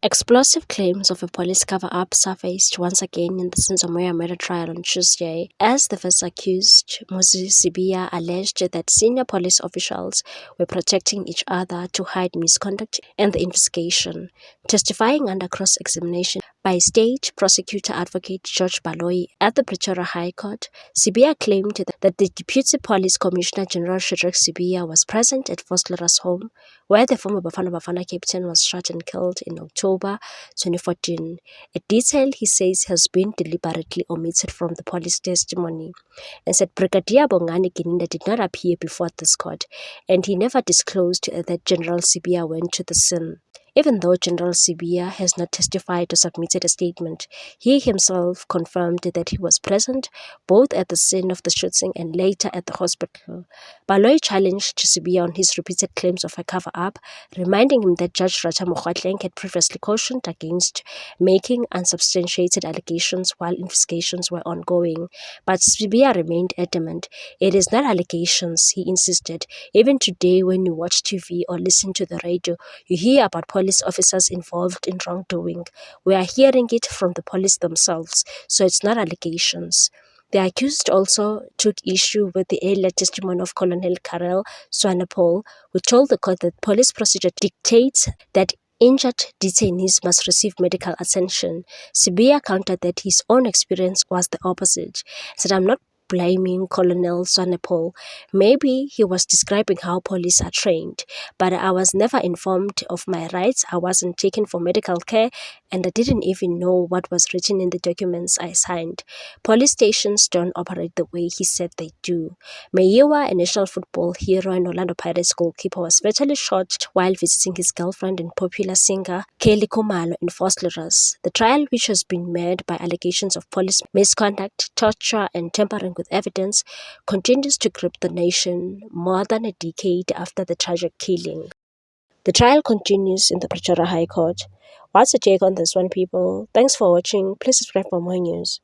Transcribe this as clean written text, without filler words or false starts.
Explosive claims of a police cover-up surfaced once again in the Senzomoya murder trial on Tuesday, as the first accused, Muzi Sibiya, alleged that senior police officials were protecting each other to hide misconduct in the investigation. Testifying under cross-examination by State Prosecutor Advocate George Baloyi at the Pretoria High Court, Sibiya claimed that the Deputy Police Commissioner General Shadrack Sibiya was present at Voslera's home, where the former Bafana Bafana captain was shot and killed in October 2014, a detail he says has been deliberately omitted from the police testimony, and said Brigadier Bongani Gininda did not appear before this court, and he never disclosed that General Sibiya went to the scene. Even though General Sibiya has not testified or submitted a statement, he himself confirmed that he was present both at the scene of the shooting and later at the hospital. Baloyi challenged Sibiya on his repeated claims of a cover-up, reminding him that Judge Racha Mokgoatleng had previously cautioned against making unsubstantiated allegations while investigations were ongoing. But Sibiya remained adamant. It is not allegations, he insisted. Even today, when you watch TV or listen to the radio, you hear about police officers involved in wrongdoing. We are hearing it from the police themselves, so it's not allegations. The accused also took issue with the earlier testimony of Colonel Karel Swanepoel, who told the court that police procedure dictates that injured detainees must receive medical attention. Sibiya countered that his own experience was the opposite, said, "I'm not blaming Colonel Swanepoel. Maybe he was describing how police are trained, but I was never informed of my rights. I wasn't taken for medical care, and I didn't even know what was written in the documents I signed. Police stations don't operate the way he said they do." Meyiwa, a national football hero and Orlando Pirates goalkeeper, was fatally shot while visiting his girlfriend and popular singer Kelly Khumalo in Vosloorus. The trial, which has been marred by allegations of police misconduct, torture, and tampering with evidence, continues to grip the nation more than a decade after the tragic killing. The trial continues in the Pretoria High Court. What's your take on this one, people? Thanks for watching. Please subscribe for more news.